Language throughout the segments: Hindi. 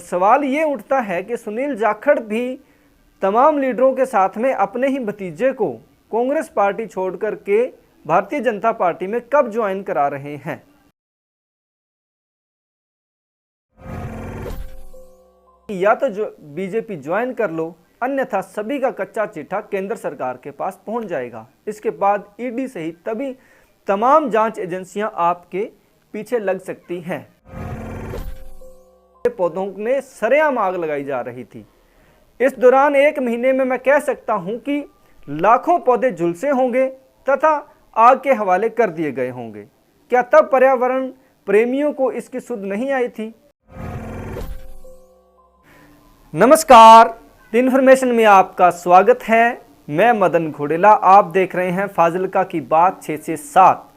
सवाल ये उठता है कि सुनील जाखड़ भी तमाम लीडरों के साथ में अपने ही भतीजे को कांग्रेस पार्टी छोड़कर के भारतीय जनता पार्टी में कब ज्वाइन करा रहे हैं। या तो जो बीजेपी ज्वाइन कर लो, अन्यथा सभी का कच्चा चिट्ठा केंद्र सरकार के पास पहुंच जाएगा। इसके बाद ईडी सहित तभी तमाम जांच एजेंसियां आपके पीछे लग सकती हैं। पौधों में सरेआम आग लगाई जा रही थी। इस दौरान 1 महीने में मैं कह सकता हूं कि लाखों पौधे झुलसे होंगे तथा आग के हवाले कर दिए गए होंगे। क्या तब पर्यावरण प्रेमियों को इसकी सुध नहीं आई थी? नमस्कार, द इन्फॉर्मेशन में आपका स्वागत है। मैं मदन घोडेला। आप देख रहे हैं फाजिल्का की बात 6 से 7,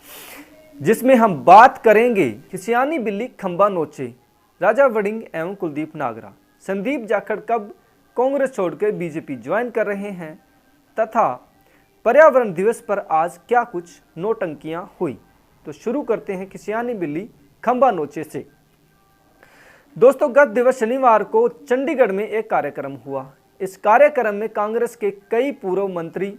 जिसमें हम बात करेंगे कि सियानी बिल्ली खंबा नोचे, राजा वड़िंग एवं कुलदीप नागरा। संदीप जाखड़ कब कांग्रेस छोड़कर बीजेपी ज्वाइन कर रहे हैं तथा पर्यावरण दिवस पर आज क्या कुछ नौटंकियां हुई। तो शुरू करते हैं कि सियानी बिल्ली खंबा नोचे से। दोस्तों, गत दिवस शनिवार को चंडीगढ़ में एक कार्यक्रम हुआ। इस कार्यक्रम में कांग्रेस के कई पूर्व मंत्री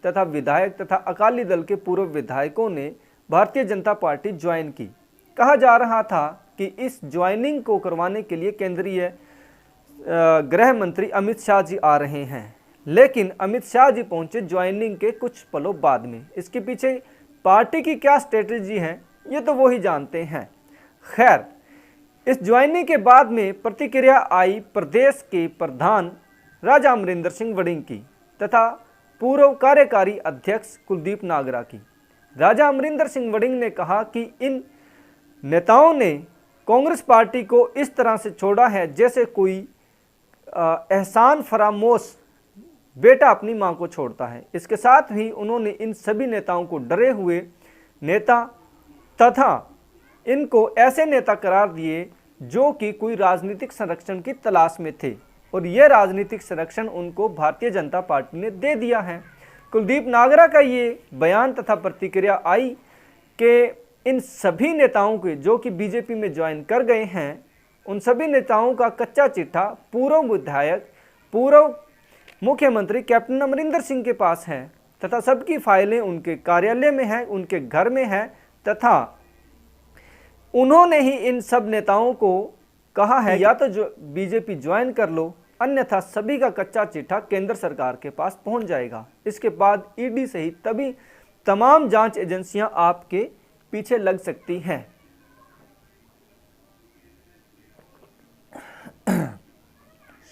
तथा विधायक तथा अकाली दल के पूर्व विधायकों ने भारतीय जनता पार्टी ज्वाइन की। कहा जा रहा था कि इस ज्वाइनिंग को करवाने के लिए केंद्रीय गृह मंत्री अमित शाह जी आ रहे हैं, लेकिन अमित शाह जी पहुंचे ज्वाइनिंग के कुछ पलों बाद में। इसके पीछे पार्टी की क्या स्ट्रेटजी है ये तो वो ही जानते हैं। खैर, इस ज्वाइनिंग के बाद में प्रतिक्रिया आई प्रदेश के प्रधान राजा अमरिंदर सिंह वड़िंग की तथा पूर्व कार्यकारी अध्यक्ष कुलदीप नागरा की। राजा अमरिंदर सिंह वड़िंग ने कहा कि इन नेताओं ने कांग्रेस पार्टी को इस तरह से छोड़ा है जैसे कोई एहसान फरामोश बेटा अपनी मां को छोड़ता है। इसके साथ ही उन्होंने इन सभी नेताओं को डरे हुए नेता तथा इनको ऐसे नेता करार दिए जो कि कोई राजनीतिक संरक्षण की तलाश में थे, और यह राजनीतिक संरक्षण उनको भारतीय जनता पार्टी ने दे दिया है। कुलदीप नागरा का ये बयान तथा प्रतिक्रिया आई कि इन सभी नेताओं के जो कि बीजेपी में ज्वाइन कर गए हैं, उन सभी नेताओं का कच्चा चिट्ठा पूर्व विधायक, पूर्व मुख्यमंत्री कैप्टन अमरिंदर सिंह के पास है तथा सबकी फाइलें उनके कार्यालय में है, उनके घर में है तथा उन्होंने ही इन सब नेताओं को कहा है या तो जो बीजेपी ज्वाइन कर लो, अन्यथा सभी का कच्चा चिट्ठा केंद्र सरकार के पास पहुंच जाएगा। इसके बाद ईडी सहित तभी तमाम जांच एजेंसियां आपके पीछे लग सकती हैं।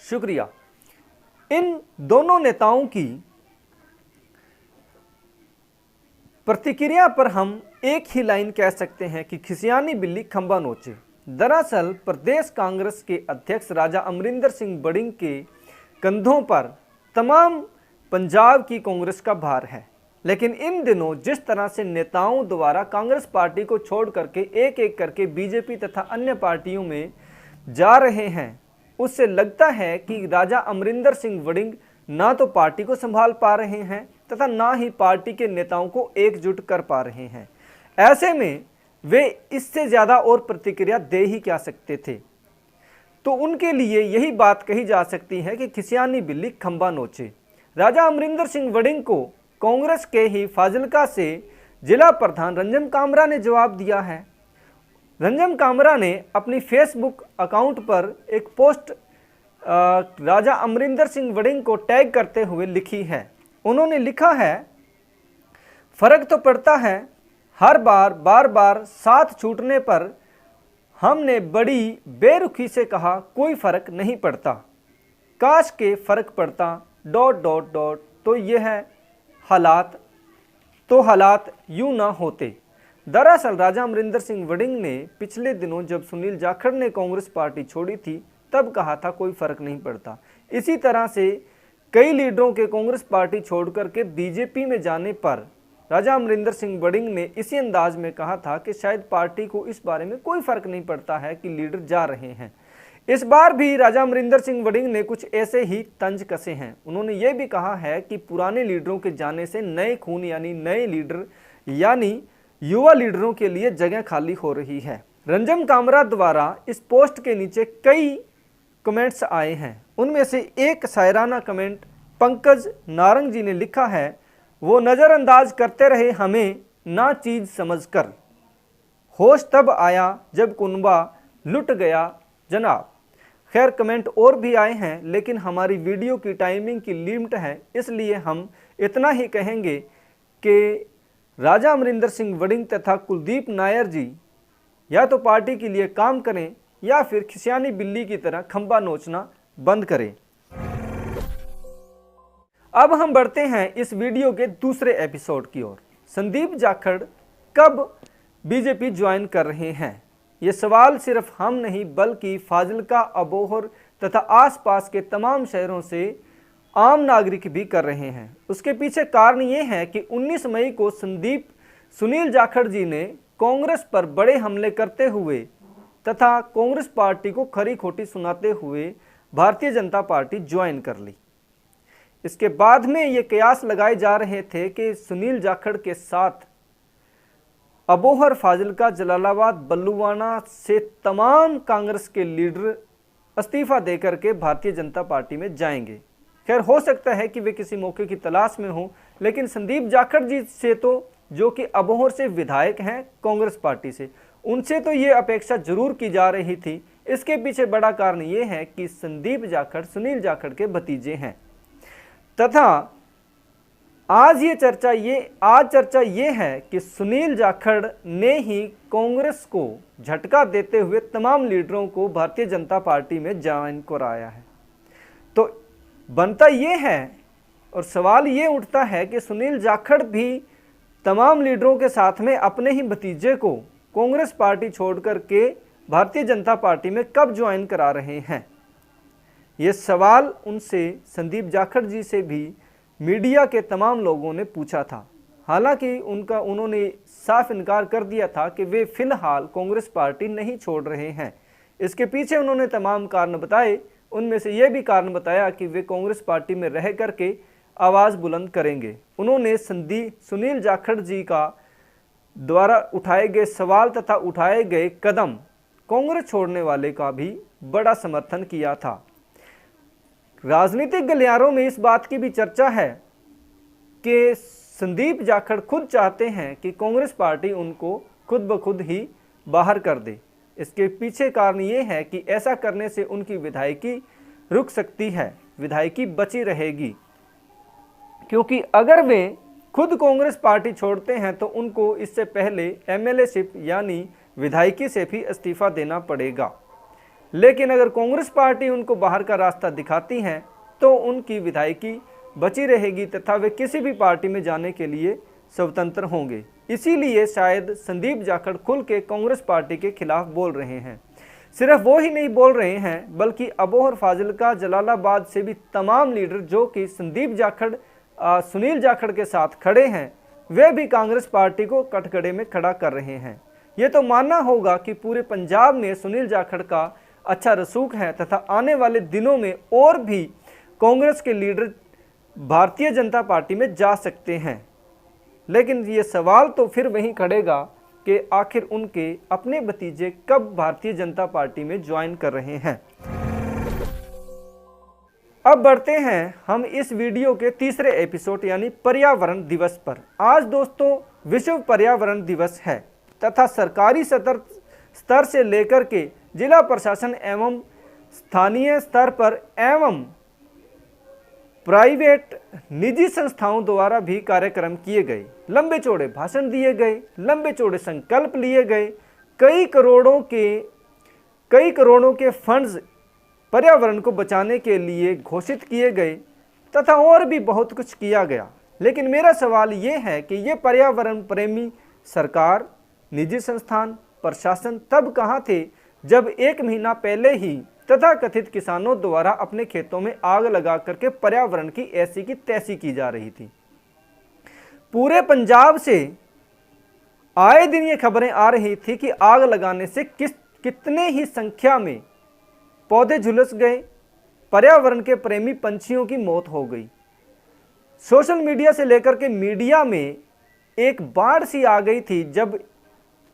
शुक्रिया। इन दोनों नेताओं की प्रतिक्रिया पर हम एक ही लाइन कह सकते हैं कि खिसियानी बिल्ली खंबा नोचे। दरअसल प्रदेश कांग्रेस के अध्यक्ष राजा अमरिंदर सिंह वड़िंग के कंधों पर तमाम पंजाब की कांग्रेस का भार है, लेकिन इन दिनों जिस तरह से नेताओं द्वारा कांग्रेस पार्टी को छोड़ करके एक एक करके बीजेपी तथा अन्य पार्टियों में जा रहे हैं, उससे लगता है कि राजा अमरिंदर सिंह वड़िंग ना तो पार्टी को संभाल पा रहे हैं तथा ना ही पार्टी के नेताओं को एकजुट कर पा रहे हैं। ऐसे में वे इससे ज़्यादा और प्रतिक्रिया दे ही क्या सकते थे। तो उनके लिए यही बात कही जा सकती है कि खिसियानी बिल्ली खंबा नोचे। राजा अमरिंदर सिंह वड़िंग को कांग्रेस के ही फाजिल्का से जिला प्रधान रंजन कामरा ने जवाब दिया है। रंजन कामरा ने अपनी फेसबुक अकाउंट पर एक पोस्ट राजा अमरिंदर सिंह वड़िंग को टैग करते हुए लिखी है। उन्होंने लिखा है, फर्क तो पड़ता है, हर बार बार साथ छूटने पर हमने बड़ी बेरुखी से कहा कोई फर्क नहीं पड़ता, काश के फर्क पड़ता ... तो यह है हालात, तो हालात यूं ना होते। दरअसल राजा अमरिंदर सिंह वड़िंग ने पिछले दिनों जब सुनील जाखड़ ने कांग्रेस पार्टी छोड़ी थी तब कहा था कोई फर्क नहीं पड़ता। इसी तरह से कई लीडरों के कांग्रेस पार्टी छोड़कर के बीजेपी में जाने पर राजा अमरिंदर सिंह वड़िंग ने इसी अंदाज में कहा था कि शायद पार्टी को इस बारे में कोई फर्क नहीं पड़ता है कि लीडर जा रहे हैं। इस बार भी राजा अमरिंदर सिंह वड़िंग ने कुछ ऐसे ही तंज कसे हैं। उन्होंने ये भी कहा है कि पुराने लीडरों के जाने से नए खून यानी नए लीडर यानी युवा लीडरों के लिए जगह खाली हो रही है। रंजन कामरा द्वारा इस पोस्ट के नीचे कई कमेंट्स आए हैं। उनमें से एक शायराना कमेंट पंकज नारंग जी ने लिखा है, वो नज़रअंदाज करते रहे हमें ना चीज़ समझकर, होश तब आया जब कुनबा लुट गया जनाब। खैर कमेंट और भी आए हैं, लेकिन हमारी वीडियो की टाइमिंग की लिमिट है, इसलिए हम इतना ही कहेंगे कि राजा अमरिंदर सिंह वड़िंग तथा कुलदीप नायर जी या तो पार्टी के लिए काम करें या फिर खिसियानी बिल्ली की तरह खंबा नोचना बंद करें। अब हम बढ़ते हैं इस वीडियो के दूसरे एपिसोड की ओर। संदीप जाखड़ कब बीजेपी ज्वाइन कर रहे हैं? ये सवाल सिर्फ हम नहीं बल्कि फाजिल्का, अबोहर तथा आसपास के तमाम शहरों से आम नागरिक भी कर रहे हैं। उसके पीछे कारण ये है कि 19 मई को सुनील जाखड़ जी ने कांग्रेस पर बड़े हमले करते हुए तथा कांग्रेस पार्टी को खरी खोटी सुनाते हुए भारतीय जनता पार्टी ज्वाइन कर ली। इसके बाद में ये कयास लगाए जा रहे थे कि सुनील जाखड़ के साथ अबोहर, फाजिल्का, जलालाबाद, बल्लूवाना से तमाम कांग्रेस के लीडर इस्तीफा देकर के भारतीय जनता पार्टी में जाएंगे। खैर हो सकता है कि वे किसी मौके की तलाश में हों, लेकिन संदीप जाखड़ जी से तो, जो कि अबोहर से विधायक हैं कांग्रेस पार्टी से, उनसे तो ये अपेक्षा जरूर की जा रही थी। इसके पीछे बड़ा कारण ये है कि संदीप जाखड़ सुनील जाखड़ के भतीजे हैं तथा आज चर्चा ये है कि सुनील जाखड़ ने ही कांग्रेस को झटका देते हुए तमाम लीडरों को भारतीय जनता पार्टी में ज्वाइन कराया है। तो बनता ये है और सवाल ये उठता है कि सुनील जाखड़ भी तमाम लीडरों के साथ में अपने ही भतीजे को कांग्रेस पार्टी छोड़कर के भारतीय जनता पार्टी में कब ज्वाइन करा रहे हैं? ये सवाल उनसे संदीप जाखड़ जी से भी मीडिया के तमाम लोगों ने पूछा था। हालांकि उन्होंने साफ इनकार कर दिया था कि वे फिलहाल कांग्रेस पार्टी नहीं छोड़ रहे हैं। इसके पीछे उन्होंने तमाम कारण बताए। उनमें से ये भी कारण बताया कि वे कांग्रेस पार्टी में रह करके आवाज़ बुलंद करेंगे। उन्होंने सुनील जाखड़ जी का द्वारा उठाए गए सवाल तथा उठाए गए कदम कांग्रेस छोड़ने वाले का भी बड़ा समर्थन किया था। राजनीतिक गलियारों में इस बात की भी चर्चा है कि संदीप जाखड़ खुद चाहते हैं कि कांग्रेस पार्टी उनको खुद ब खुद ही बाहर कर दे। इसके पीछे कारण ये है कि ऐसा करने से उनकी विधायकी रुक सकती है, विधायकी बची रहेगी, क्योंकि अगर वे खुद कांग्रेस पार्टी छोड़ते हैं तो उनको इससे पहले एमएलएशिप यानी विधायकी से भी इस्तीफा देना पड़ेगा। लेकिन अगर कांग्रेस पार्टी उनको बाहर का रास्ता दिखाती है तो उनकी विधायकी बची रहेगी तथा वे किसी भी पार्टी में जाने के लिए स्वतंत्र होंगे। इसीलिए शायद संदीप जाखड़ खुल के कांग्रेस पार्टी के खिलाफ बोल रहे हैं। सिर्फ वो ही नहीं बोल रहे हैं बल्कि अबोहर, फाजिल्का, जलालाबाद से भी तमाम लीडर जो कि सुनील जाखड़ के साथ खड़े हैं, वे भी कांग्रेस पार्टी को कटघरे में खड़ा कर रहे हैं। ये तो मानना होगा कि पूरे पंजाब में सुनील जाखड़ का अच्छा रसूख है तथा आने वाले दिनों में और भी कांग्रेस के लीडर भारतीय जनता पार्टी में जा सकते हैं। लेकिन ये सवाल तो फिर वहीं खड़ेगा कि आखिर उनके अपने भतीजे कब भारतीय जनता पार्टी में ज्वाइन कर रहे हैं। अब बढ़ते हैं हम इस वीडियो के तीसरे एपिसोड यानी पर्यावरण दिवस पर। आज दोस्तों विश्व पर्यावरण दिवस है तथा सरकारी स्तर से लेकर के जिला प्रशासन एवं स्थानीय स्तर पर एवं प्राइवेट निजी संस्थाओं द्वारा भी कार्यक्रम किए गए, लंबे चौड़े भाषण दिए गए, लंबे चौड़े संकल्प लिए गए, कई करोड़ों के फंड्स पर्यावरण को बचाने के लिए घोषित किए गए तथा और भी बहुत कुछ किया गया। लेकिन मेरा सवाल ये है कि ये पर्यावरण प्रेमी सरकार, निजी संस्थान, प्रशासन तब कहाँ थे जब 1 महीना पहले ही तथाकथित किसानों द्वारा अपने खेतों में आग लगा करके पर्यावरण की ऐसी की तैसी की जा रही थी। पूरे पंजाब से आए दिन ये खबरें आ रही थी कि आग लगाने से कितने ही संख्या में पौधे झुलस गए, पर्यावरण के प्रेमी पंछियों की मौत हो गई। सोशल मीडिया से लेकर के मीडिया में एक बाढ़ सी आ गई थी जब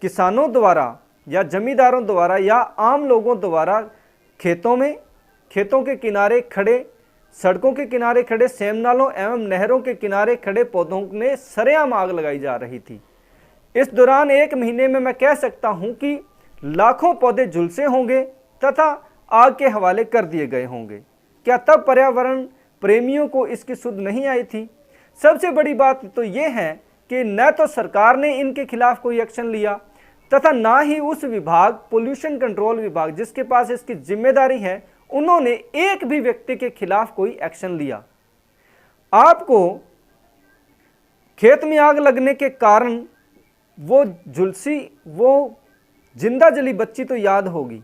किसानों द्वारा या जमींदारों द्वारा या आम लोगों द्वारा खेतों में खेतों के किनारे खड़े, सड़कों के किनारे खड़े, सेमनालों एवं नहरों के किनारे खड़े पौधों में सरेआम आग लगाई जा रही थी। इस दौरान 1 महीने में मैं कह सकता हूं कि लाखों पौधे झुलसे होंगे तथा आग के हवाले कर दिए गए होंगे। क्या तब पर्यावरण प्रेमियों को इसकी सुध नहीं आई थी? सबसे बड़ी बात तो यह है कि न तो सरकार ने इनके खिलाफ कोई एक्शन लिया तथा ना ही उस विभाग, पोल्यूशन कंट्रोल विभाग, जिसके पास इसकी जिम्मेदारी है, उन्होंने एक भी व्यक्ति के खिलाफ कोई एक्शन लिया। आपको खेत में आग लगने के कारण वो झुलसी, वो जिंदा जली बच्ची तो याद होगी।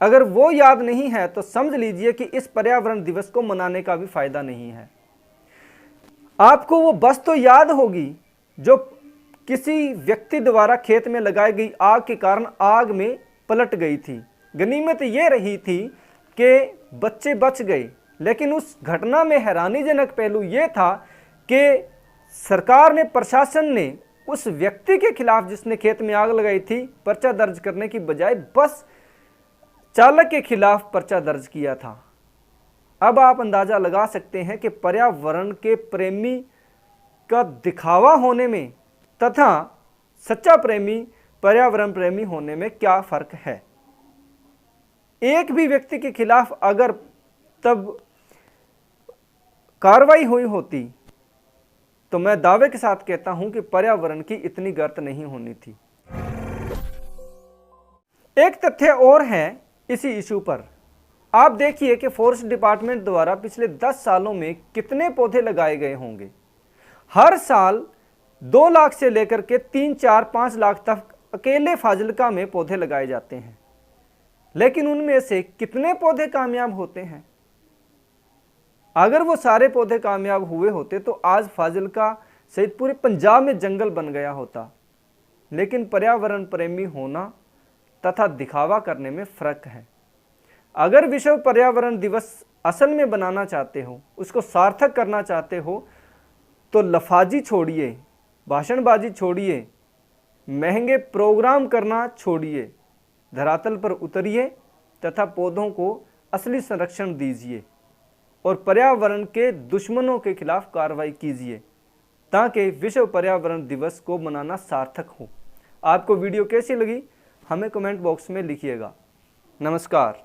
अगर वो याद नहीं है तो समझ लीजिए कि इस पर्यावरण दिवस को मनाने का भी फायदा नहीं है। आपको वो बस तो याद होगी जो किसी व्यक्ति द्वारा खेत में लगाई गई आग के कारण आग में पलट गई थी। गनीमत ये रही थी कि बच्चे बच गए, लेकिन उस घटना में हैरानीजनक पहलू ये था कि सरकार ने, प्रशासन ने उस व्यक्ति के खिलाफ जिसने खेत में आग लगाई थी पर्चा दर्ज करने की बजाय बस चालक के खिलाफ पर्चा दर्ज किया था। अब आप अंदाजा लगा सकते हैं कि पर्यावरण के प्रेमी का दिखावा होने में तथा सच्चा प्रेमी, पर्यावरण प्रेमी होने में क्या फर्क है। एक भी व्यक्ति के खिलाफ अगर तब कार्रवाई हुई होती तो मैं दावे के साथ कहता हूं कि पर्यावरण की इतनी गर्त नहीं होनी थी। एक तथ्य और है इसी इशू पर। आप देखिए कि फॉरेस्ट डिपार्टमेंट द्वारा पिछले 10 सालों में कितने पौधे लगाए गए होंगे। हर साल 2 लाख से लेकर के 3, 4, 5 लाख तक अकेले फाजिलका में पौधे लगाए जाते हैं, लेकिन उनमें से कितने पौधे कामयाब होते हैं? अगर वो सारे पौधे कामयाब हुए होते तो आज फाजिलका सहित पूरे पंजाब में जंगल बन गया होता। लेकिन पर्यावरण प्रेमी होना तथा दिखावा करने में फर्क है। अगर विश्व पर्यावरण दिवस असल में बनाना चाहते हो, उसको सार्थक करना चाहते हो, तो लफाजी छोड़िए, भाषणबाजी छोड़िए, महंगे प्रोग्राम करना छोड़िए, धरातल पर उतरिए तथा पौधों को असली संरक्षण दीजिए और पर्यावरण के दुश्मनों के खिलाफ कार्रवाई कीजिए ताकि विश्व पर्यावरण दिवस को मनाना सार्थक हो। आपको वीडियो कैसी लगी हमें कमेंट बॉक्स में लिखिएगा। नमस्कार।